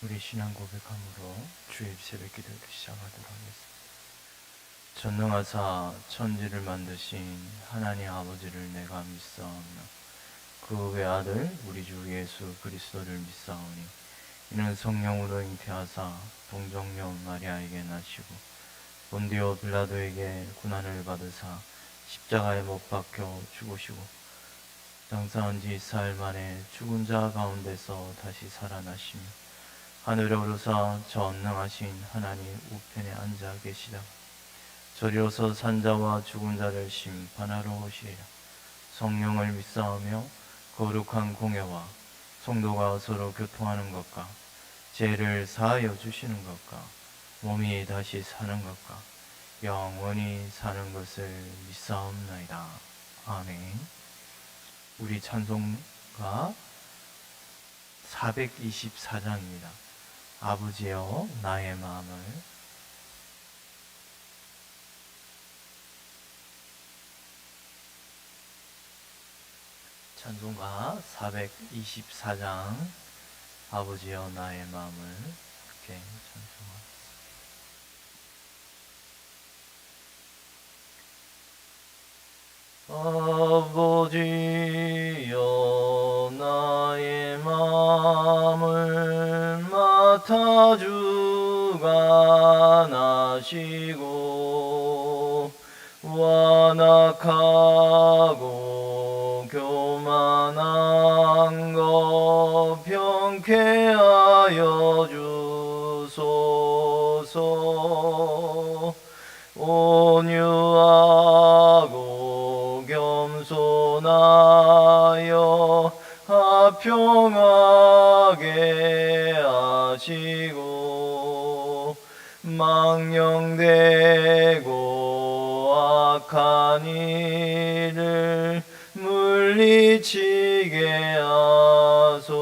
우리 신앙 고백함으로 주일 새벽 기도를 시작하도록 하겠습니다. 전능하사 천지를 만드신 하나님 아버지를 내가 믿사오며 그 외아들 우리 주 예수 그리스도를 믿사오니 이는 성령으로 잉태하사 동정녀 마리아에게 나시고 본디오 빌라도에게 고난을 받으사 십자가에 못 박혀 죽으시고 장사한 지 4일 만에 죽은 자 가운데서 다시 살아나시며 하늘에 오르사 전능하신 하나님 우편에 앉아 계시다. 저리로서 산자와 죽은 자를 심판하러 오시리라. 성령을 믿사오며 거룩한 공예와 성도가 서로 교통하는 것과 죄를 사하여 주시는 것과 몸이 다시 사는 것과 영원히 사는 것을 믿사옵나이다. 아멘. 우리 찬송가 424장입니다. 아버지여 나의 마음을. 찬송가 424장 아버지여 나의 마음을 이렇게 찬송하겠습니다. 아버지여 나의 마음을 맡아 주가 나시고 완악하고 교만한 것 병케하여 주소서. 온유하고 겸손하여 합평하게 하시고 망령되고 악한 일을 물리치게 하소서.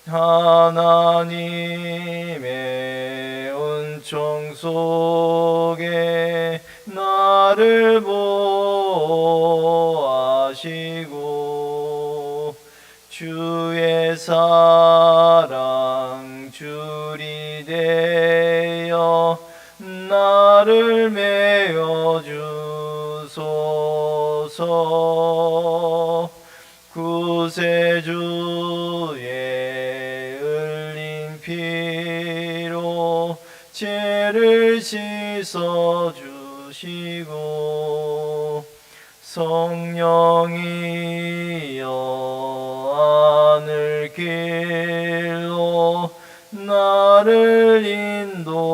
하나님의 은총 속에 나를 보호하시고 주의 사랑 줄이 되어 나를 메어 주소서. 구세주의 흘린 피로 죄를 씻어 주시고 성령이여 하늘 길로 나를 인도하소서.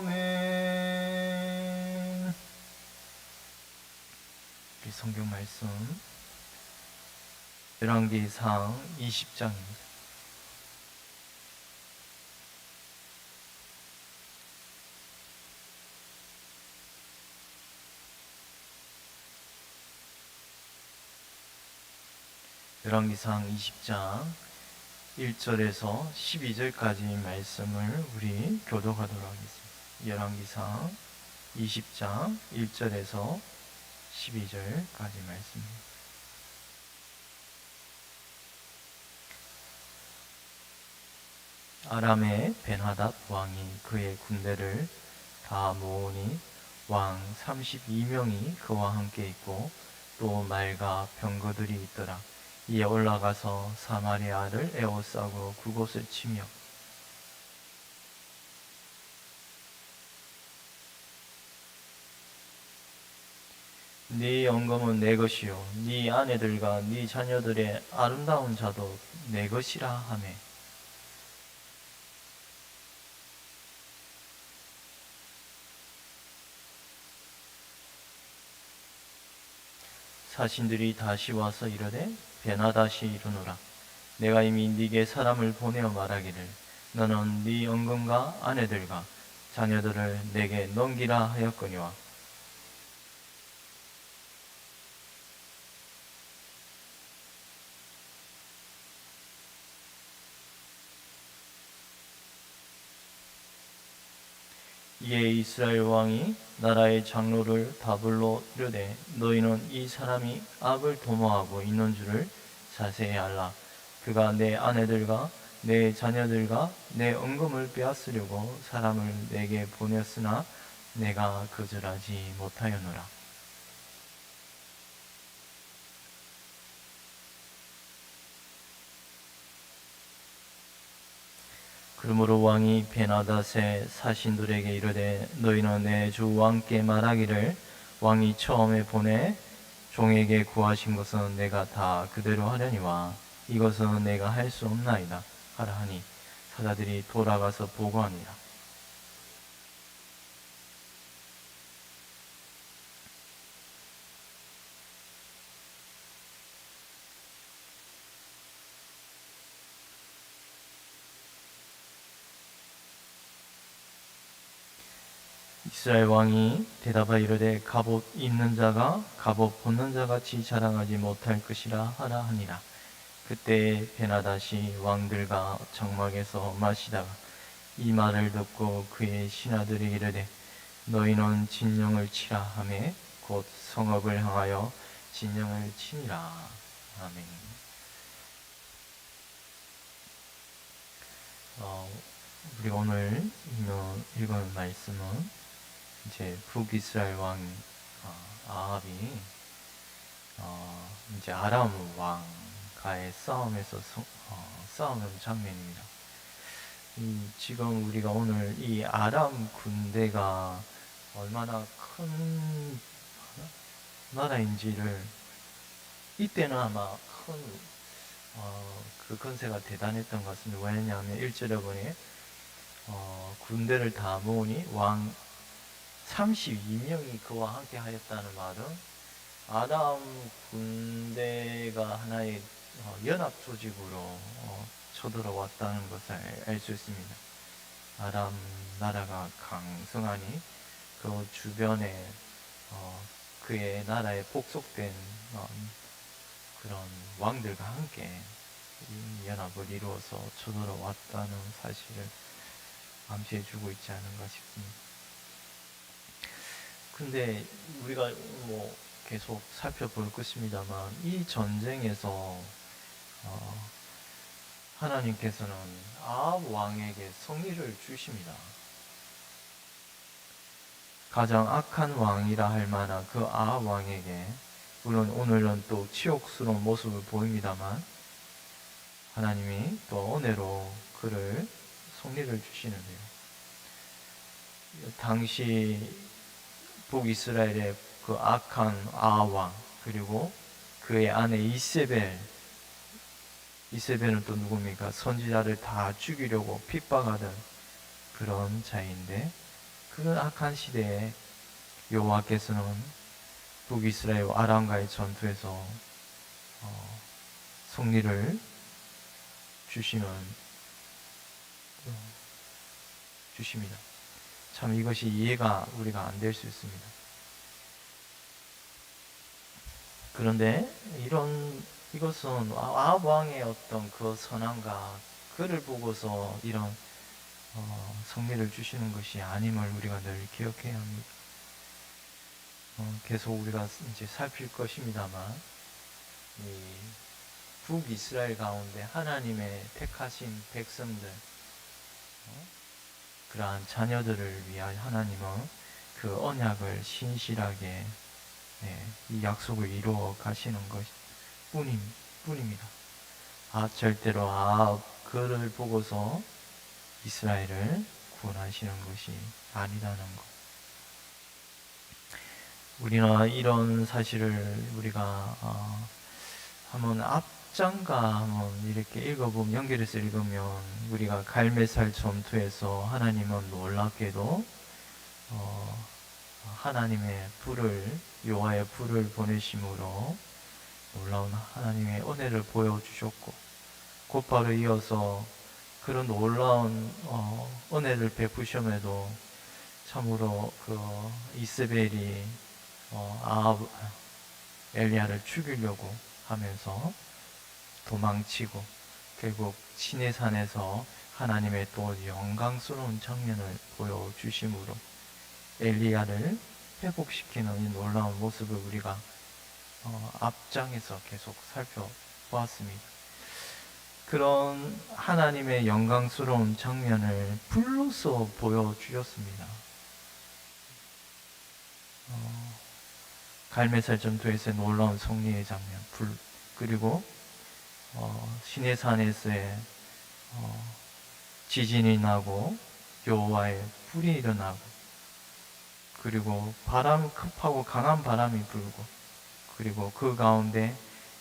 아멘. 우리 성경 말씀 열왕기상 20장입니다. 열왕기상 20장 1절에서 12절까지 말씀을 우리 교독하도록 하겠습니다. 열왕기상 20장 1절에서 12절까지 말씀입니다. 아람의 벤하닷 왕이 그의 군대를 다 모으니 왕 32명이 그와 함께 있고 또 말과 병거들이 있더라. 이에 올라가서 사마리아를 에워싸고 그곳을 치며 네 영검은 내 것이요 네 아내들과 네 자녀들의 아름다운 자도 내 것이라 하매 사신들이 다시 와서 이르되 베나다시 이르노라. 내가 이미 네게 사람을 보내어 말하기를 너는 네 영검과 아내들과 자녀들을 내게 넘기라 하였거니와 이에 이스라엘 왕이 나라의 장로를 다 불러 이르되 너희는 이 사람이 악을 도모하고 있는 줄을 자세히 알라. 그가 내 아내들과 내 자녀들과 내 은금을 빼앗으려고 사람을 내게 보냈으나 내가 거절하지 못하였노라. 그러므로 왕이 베나닷의 사신들에게 이르되 너희는 내 주 왕께 말하기를 왕이 처음에 보내 종에게 구하신 것은 내가 다 그대로 하려니와 이것은 내가 할 수 없나이다 하라 하니 사자들이 돌아가서 보고하니라. 이스라엘 왕이 대답하여 이르되 갑옷 입는 자가 갑옷 벗는 자 같이 자랑하지 못할 것이라 하라 하니라. 그때 베나닷이 왕들과 장막에서 마시다가 이 말을 듣고 그의 신하들이 이르되 너희는 진영을 치라 하매 곧 성읍을 향하여 진영을 치니라. 아멘. 우리가 오늘 읽은 말씀은 이제 북이스라엘 왕 아합이 이제 아람 왕과의 싸움에서 싸우는 장면입니다. 지금 우리가 오늘 이 아람 군대가 얼마나 큰 나라인지를 이때는 아마 그 건세가 대단했던 것 같습니다. 왜냐하면 1절에 보니 군대를 다 모으니 왕 32명이 그와 함께 하였다는 말은 아람 군대가 하나의 연합 조직으로 쳐들어왔다는 것을 알 수 있습니다. 아람 나라가 강성하니 그 주변에 그의 나라에 복속된 그런 왕들과 함께 이 연합을 이루어서 쳐들어왔다는 사실을 암시해주고 있지 않은가 싶습니다. 근데 우리가 계속 살펴볼 것입니다만 이 전쟁에서 하나님께서는 아합 왕에게 승리를 주십니다. 가장 악한 왕이라 할 만한 그 아합 왕에게, 물론 오늘은 또 치욕스러운 모습을 보입니다만 하나님이 또 은혜로 그를 승리를 주시는데요. 당시 북이스라엘의 그 악한 아합 왕, 그리고 그의 아내 이세벨은 또 누굽니까? 선지자를 다 죽이려고 핍박하던 그런 자인데, 그 악한 시대에 여호와께서는 북이스라엘 아람과의 전투에서 승리를 주십니다. 참 이것이 이해가 우리가 안 될 수 있습니다. 그런데 이것은 아합 왕의 어떤 그 선함과 그를 보고서 이런 승리를 주시는 것이 아님을 우리가 늘 기억해야 합니다. 계속 우리가 이제 살필 것입니다만 이 북이스라엘 가운데 하나님의 택하신 백성들, 그러한 자녀들을 위하여 하나님은 그 언약을 신실하게 이 약속을 이루어 가시는 것 뿐입니다. 절대로 그를 보고서 이스라엘을 구원하시는 것이 아니라는 것. 우리는 이런 사실을 우리가 한번 앞장가 한번 이렇게 읽어보면, 연결해서 읽으면 우리가 갈멜살 전투에서 하나님은 놀랍게도 하나님의 여호와의 불을 보내심으로 놀라운 하나님의 은혜를 보여주셨고, 곧바로 이어서 그런 놀라운 은혜를 베푸심에도 참으로 그 이세벨이 엘리야를 죽이려고 하면서 도망치고 결국 시내산에서 하나님의 또 영광스러운 장면을 보여주심으로 엘리야를 회복시키는 이 놀라운 모습을 우리가 앞장에서 계속 살펴보았습니다. 그런 하나님의 영광스러운 장면을 불로써 보여주셨습니다. 갈멜살 전투에서의 놀라운 승리의 장면, 그리고 시내산에서의 지진이 나고 여호와의 불이 일어나고, 그리고 급하고 강한 바람이 불고, 그리고 그 가운데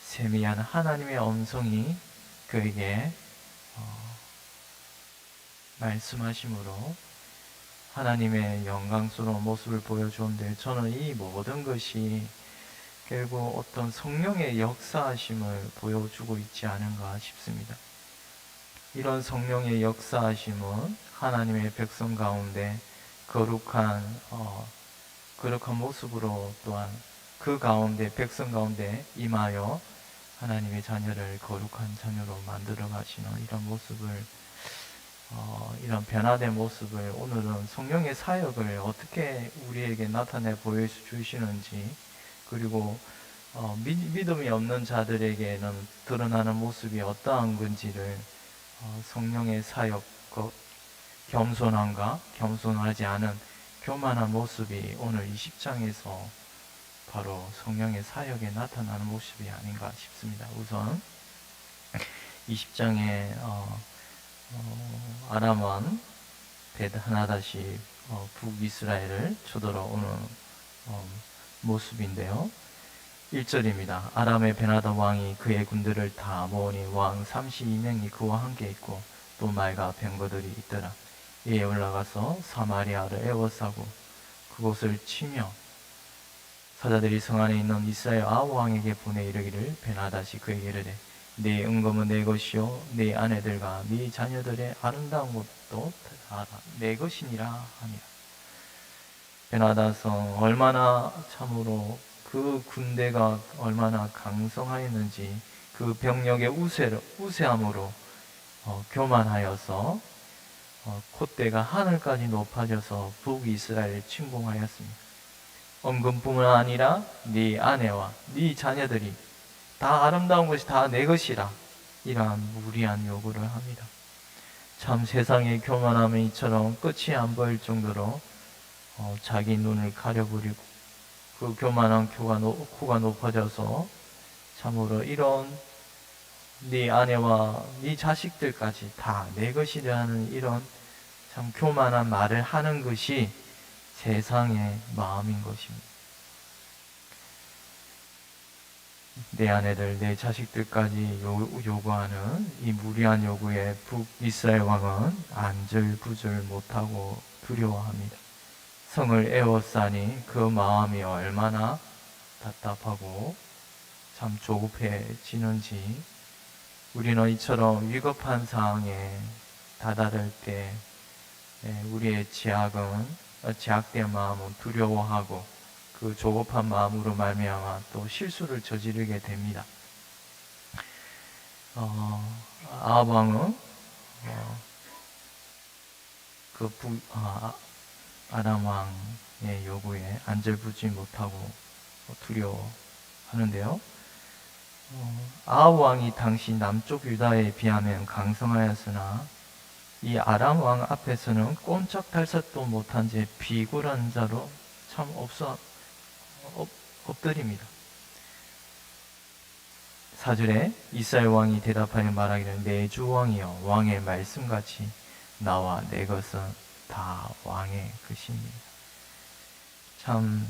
세미한 하나님의 음성이 그에게 말씀하심으로 하나님의 영광스러운 모습을 보여주는데, 저는 이 모든 것이 결국 어떤 성령의 역사하심을 보여주고 있지 않은가 싶습니다. 이런 성령의 역사하심은 하나님의 백성 가운데 거룩한 모습으로, 또한 그 가운데 백성 가운데 임하여 하나님의 자녀를 거룩한 자녀로 만들어 가시는 이런 모습을, 이런 변화된 모습을 오늘은 성령의 사역을 어떻게 우리에게 나타내 보여주시는지, 그리고 믿음이 없는 자들에게는 드러나는 모습이 어떠한 건지를 성령의 사역, 겸손함과 겸손하지 않은 교만한 모습이 오늘 20장에서 바로 성령의 사역에 나타나는 모습이 아닌가 싶습니다. 우선 20장에 아람 왕 벳하나다시 북이스라엘을 쳐들어오는 모습인데요. 1절입니다. 아람의 베나다 왕이 그의 군대를 다 모으니 왕 32명이 그와 함께 있고 또 말과 병거들이 있더라. 이에 올라가서 사마리아를 에워싸고 그곳을 치며 사자들이 성 안에 있는 이스라엘 아합 왕에게 보내 이르기를, 베나다시 그에게 이르되 네 은검은 내 것이요 네 아내들과 네 자녀들의 아름다운 것도 다 내 것이니라 하니라. 베나다성 얼마나 참으로 그 군대가 얼마나 강성하였는지, 그 병력의 우세함으로 교만하여서 콧대가 하늘까지 높아져서 북이스라엘을 침공하였습니다. 은금뿐만 아니라 네 아내와 네 자녀들이 다 아름다운 것이 다 내 것이라, 이러한 무리한 요구를 합니다. 참 세상의 교만함이 이처럼 끝이 안 보일 정도로 자기 눈을 가려버리고 그 교만한 코가 높아져서 참으로 이런 네 아내와 네 자식들까지 다 내 것이라는 이런 참 교만한 말을 하는 것이 세상의 마음인 것입니다. 내 아내들, 내 자식들까지 요구하는 이 무리한 요구에 북이스라엘 왕은 안절부절 못하고 두려워합니다. 성을 에워싸니 그 마음이 얼마나 답답하고 참 조급해지는지, 우리는 이처럼 위급한 상황에 다다를 때 우리의 제약된 마음은 두려워하고 그 조급한 마음으로 말미암아 또 실수를 저지르게 됩니다. 아합 왕은 아람 왕의 요구에 안절부절 못하고 두려워하는데요. 아합 왕이 당시 남쪽 유다에 비하면 강성하였으나 이 아람 왕 앞에서는 꼼짝달싹도 못한 채 비굴한 자로 참 엎드립니다. 4절에 이스라엘 왕이 대답하여 말하기를, 내 주 왕이여, 왕의 말씀같이 나와 내 것은 다 왕의 것입니다. 참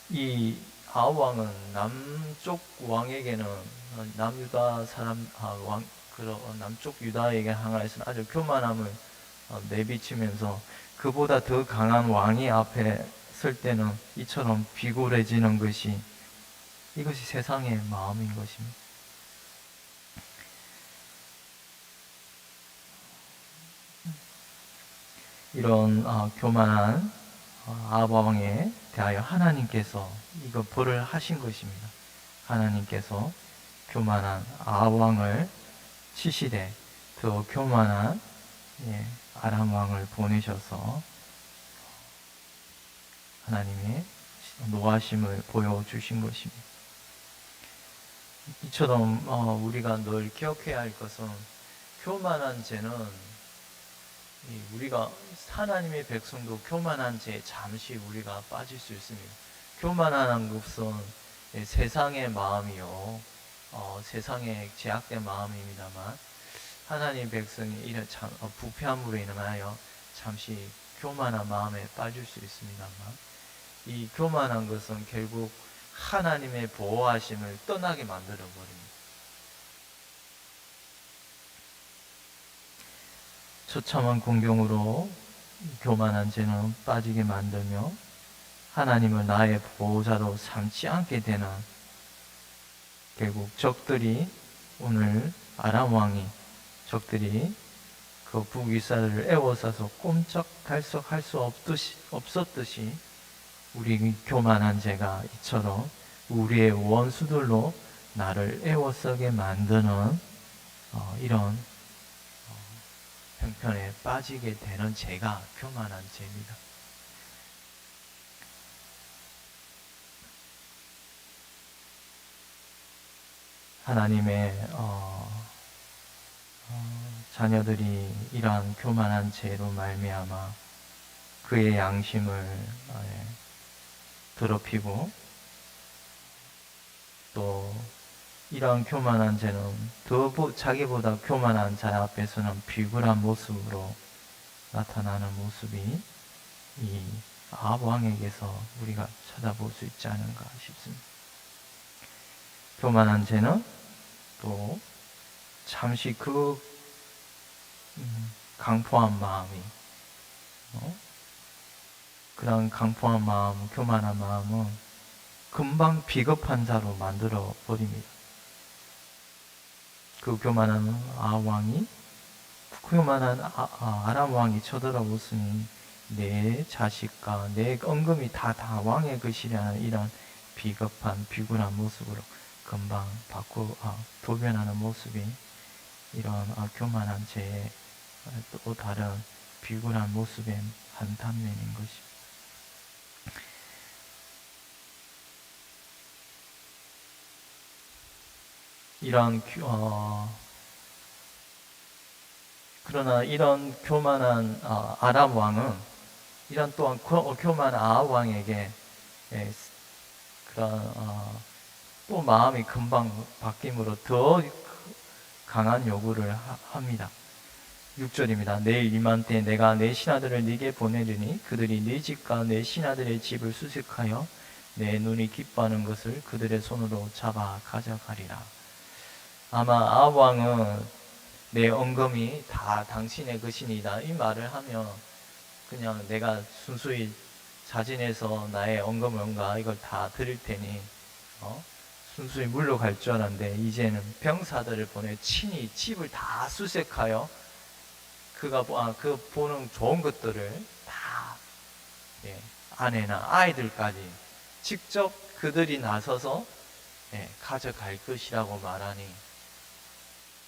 이 아합 왕은 남쪽 왕에게는 남유다 남쪽 유다에게 향하여서는 아주 교만함을 내비치면서 그보다 더 강한 왕이 앞에 설 때는 이처럼 비굴해지는 것이, 이것이 세상의 마음인 것입니다. 이런 교만한 아합 왕에 대하여 하나님께서 이거 벌을 하신 것입니다. 하나님께서 교만한 아합 왕을 치시되 더 교만한 아람 왕을 보내셔서 하나님의 노하심을 보여주신 것입니다. 이처럼 우리가 늘 기억해야 할 것은 교만한 죄는 우리가 하나님의 백성도 교만한 죄에 잠시 우리가 빠질 수 있습니다. 교만한 것은 세상의 마음이요, 세상의 제약된 마음입니다만 하나님의 백성이 이런 부패함으로 인하여 잠시 교만한 마음에 빠질 수 있습니다만 이 교만한 것은 결국 하나님의 보호하심을 떠나게 만들어 버립니다. 처참한 공경으로 교만한 죄는 빠지게 만들며 하나님을 나의 보호자로 삼지 않게 되는, 결국 적들이 오늘 아람 왕이 적들이 그 북이스라엘을 애워싸서 꼼짝달싹 할 수 없었듯이 우리 교만한 죄가 이처럼 우리의 원수들로 나를 애워싸게 만드는 이런 형편에 빠지게 되는 죄가 교만한 죄입니다. 하나님의 자녀들이 이러한 교만한 죄로 말미암아 그의 양심을 더럽히고 또 이러한 교만한 죄는 더 자기보다 교만한 자 앞에서는 비굴한 모습으로 나타나는 모습이 이 아합 왕에게서 우리가 찾아볼 수 있지 않은가 싶습니다. 교만한 죄는 또 잠시 그 강포한 마음이 그런 강포한 마음, 교만한 마음은 금방 비겁한 자로 만들어 버립니다. 그 교만한 아합 왕이 교만한 아람 왕이 쳐들어오으니 내 자식과 내 언금이 다 왕의 것이라는 이런 비겁한 비굴한 모습으로 금방 도변하는 모습이 이런 교만한 죄의 또 다른 비굴한 모습의 한 단면인 것입니다. 그러나 이런 교만한 아람 왕은 이런 또한 교만한 아합 왕에게 그런 또 마음이 금방 바뀜으로 더 강한 요구를 합니다. 6절입니다. 내일 이맘때 내가 내 신하들을 네게 보내리니 그들이 네 집과 내 신하들의 집을 수색하여 내 눈이 기뻐하는 것을 그들의 손으로 잡아 가져가리라. 아마 아합 왕은 내 언금이 다 당신의 것이니다 이 말을 하면 그냥 내가 순수히 자진해서 나의 언금을 이걸 다 드릴 테니 순수히 물러갈 줄 알았는데 이제는 병사들을 보내 친히 집을 다 수색하여 그가 그 보는 좋은 것들을 다 아내나 아이들까지 직접 그들이 나서서 가져갈 것이라고 말하니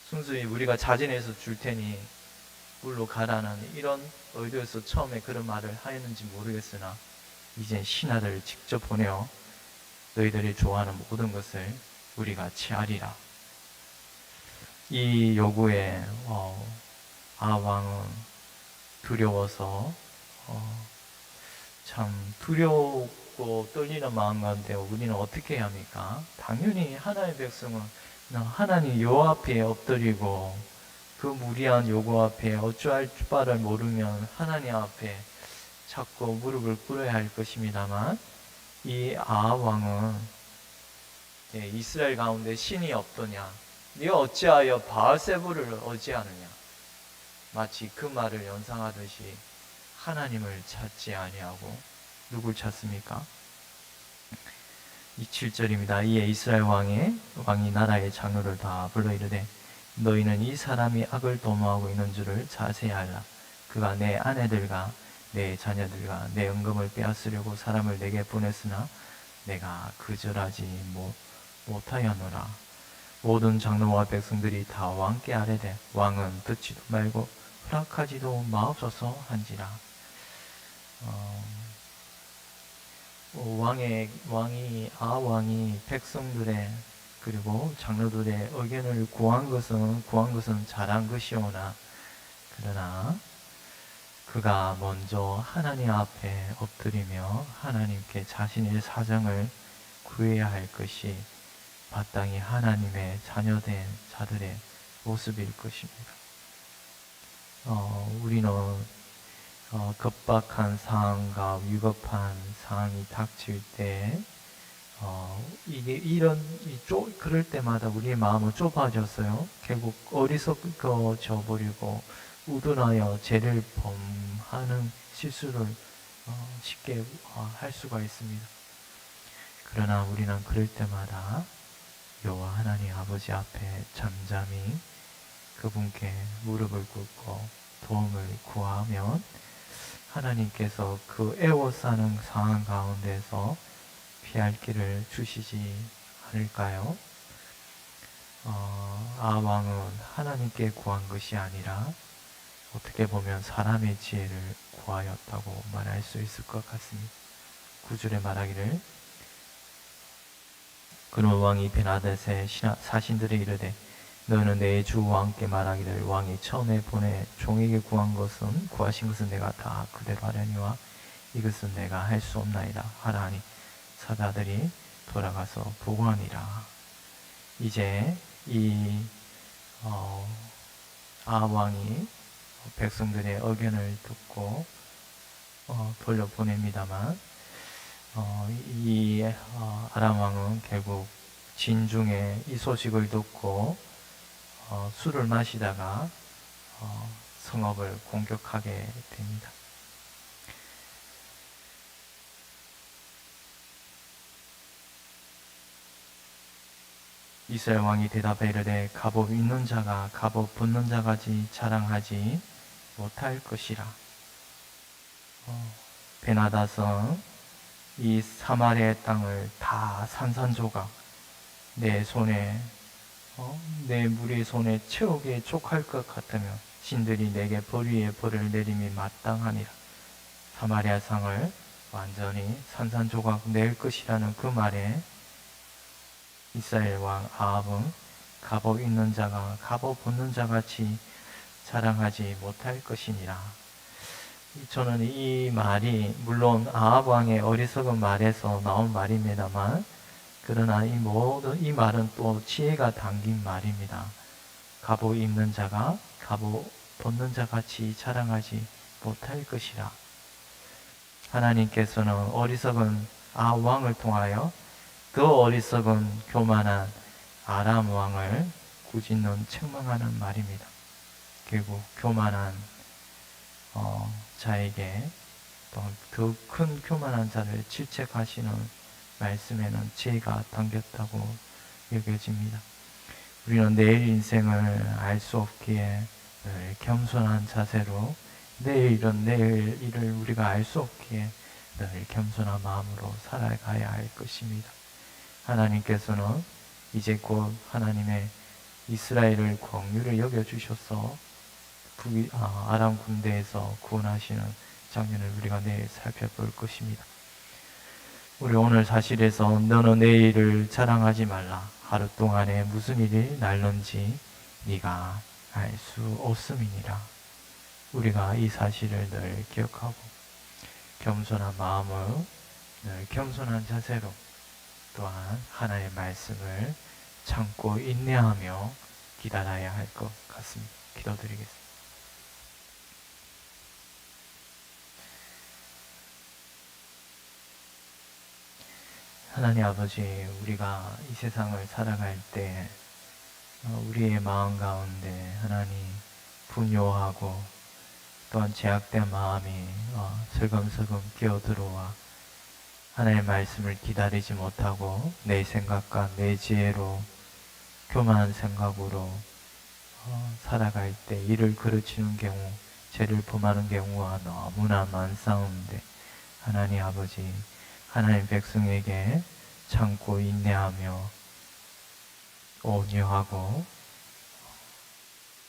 순수히 우리가 자진해서 줄 테니 물러가라는 이런 의도에서 처음에 그런 말을 하였는지 모르겠으나 이제 신하들을 직접 보내어 너희들이 좋아하는 모든 것을 우리가 취하리라. 이 요구에 아합 왕은 두려워서 참 두렵고 떨리는 마음 가운데 우리는 어떻게 해야 합니까? 당연히 하나님의 백성은 하나님 여호와 앞에 엎드리고 그 무리한 요구 앞에 어찌할 바를 모르면 하나님 앞에 자꾸 무릎을 꿇어야 할 것입니다만 이 아합 왕은 이스라엘 가운데 신이 없더냐 네가 어찌하여 바알세불을 어찌하느냐 마치 그 말을 연상하듯이 하나님을 찾지 아니하고 누굴 찾습니까? 이 7절입니다. 이에 이스라엘 왕이 나라의 장로를 다 불러 이르되 너희는 이 사람이 악을 도모하고 있는 줄을 자세히 알라. 그가 내 아내들과 내 자녀들과 내 은금을 빼앗으려고 사람을 내게 보냈으나 내가 거절하지 못하였노라. 모든 장로와 백성들이 다 왕께 아뢰되 왕은 듣지도 말고 허락하지도 마옵소서 한지라. 왕이 백성들의 그리고 장로들의 의견을 구한 것은 잘한 것이오나 그러나 그가 먼저 하나님 앞에 엎드리며 하나님께 자신의 사정을 구해야 할 것이 마땅히 하나님의 자녀된 자들의 모습일 것입니다. 우리는 급박한 상황과 위급한 상황이 닥칠 때 그럴 때마다 우리의 마음은 좁아졌어요. 결국 어리석어져 버리고 우둔하여 죄를 범하는 실수를 쉽게 할 수가 있습니다. 그러나 우리는 그럴 때마다 여호와 하나님 아버지 앞에 잠잠히 그분께 무릎을 꿇고 도움을 구하면 하나님께서 그 애워싸는 상황 가운데서 피할 길을 주시지 않을까요? 아왕은 하나님께 구한 것이 아니라 어떻게 보면 사람의 지혜를 구하였다고 말할 수 있을 것 같습니다. 9절에 말하기를 그는 왕이 베나닷의 사신들에 이르되 너는 내 주 왕께 말하기를 왕이 처음에 보내 종에게 구하신 것은 내가 다 그대로 하려니와 이것은 내가 할 수 없나이다 하라 하니 사자들이 돌아가서 보고하니라. 이제 이 아왕이 백성들의 의견을 듣고 돌려보냅니다만 이 아람 왕은 결국 진중에 이 소식을 듣고 술을 마시다가 성읍을 공격하게 됩니다. 이스라엘 왕이 대답해 이르되 갑옷 입는 자가 갑옷 벗는 자같이 자랑하지 못할 것이라. 베나닷은 이 사마리아의 땅을 다 산산조각 내 무리의 손에 채우기에 족할 것 같으면 신들이 내게 벌 위에 벌을 내림이 마땅하니라. 사마리아 상을 완전히 산산조각 낼 것이라는 그 말에 이스라엘 왕 아합은 갑옷 입는 자가 갑옷 벗는 자같이 자랑하지 못할 것이니라. 저는 이 말이 물론 아합 왕의 어리석은 말에서 나온 말입니다만 그러나 이 말은 또 지혜가 담긴 말입니다. 갑옷 입는 자가 갑옷 벗는 자같이 자랑하지 못할 것이라. 하나님께서는 어리석은 아합 왕을 통하여 그 어리석은 교만한 아람 왕을 꾸짖는 책망하는 말입니다. 결국 교만한 자에게 더 큰 교만한 자를 질책하시는 말씀에는 지혜가 담겼다고 여겨집니다. 우리는 내일 인생을 알 수 없기에 늘 겸손한 자세로 내일 일을 우리가 알 수 없기에 늘 겸손한 마음으로 살아가야 할 것입니다. 하나님께서는 이제 곧 하나님의 이스라엘을 긍휼히 여겨주셔서 아람 군대에서 구원하시는 장면을 우리가 내일 살펴볼 것입니다. 우리 오늘 사실에서 너는 내일을 자랑하지 말라. 하루 동안에 무슨 일이 날런지 네가 알 수 없음이니라. 우리가 이 사실을 늘 기억하고 겸손한 마음으로 늘 겸손한 자세로 또한 하나님의 말씀을 참고 인내하며 기다려야 할 것 같습니다. 기도드리겠습니다. 하나님 아버지, 우리가 이 세상을 살아갈 때 우리의 마음 가운데 하나님 분요하고 또한 제약된 마음이 슬금슬금 기어들어와 하나님의 말씀을 기다리지 못하고 내 생각과 내 지혜로 교만한 생각으로 살아갈 때 일을 그르치는 경우 죄를 범하는 경우가 너무나 많사온데 하나님 아버지, 하나님 백성에게 참고 인내하며 온유하고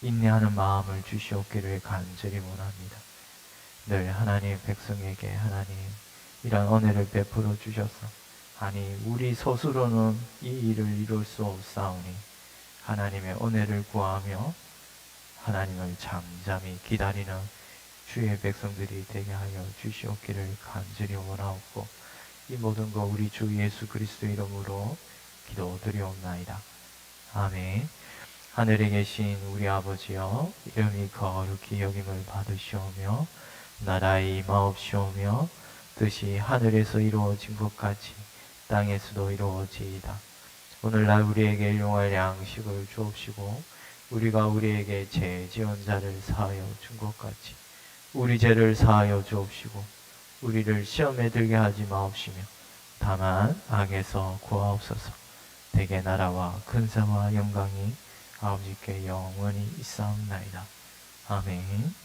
인내하는 마음을 주시옵기를 간절히 원합니다. 늘 하나님 백성에게 하나님 이런 은혜를 베풀어 주셔서 아니 우리 스스로는 이 일을 이룰 수 없사오니 하나님의 은혜를 구하며 하나님을 잠잠히 기다리는 주의 백성들이 되게 하여 주시옵기를 간절히 원하옵고 이 모든 거 우리 주 예수 그리스도 이름으로 기도드리옵나이다. 아멘. 하늘에 계신 우리 아버지여, 이름이 거룩히 여김을 받으시오며 나라의 임하옵시오며 뜻이 하늘에서 이루어진 것 같이 땅에서도 이루어지이다. 오늘날 우리에게 일용할 양식을 주옵시고 우리가 우리에게 죄 지은 자를 사하여 준 것 같이 우리 죄를 사하여 주옵시고 우리를 시험에 들게 하지 마옵시며 다만 악에서 구하옵소서. 대개 나라와 근사와 영광이 아버지께 영원히 있사옵나이다. 아멘.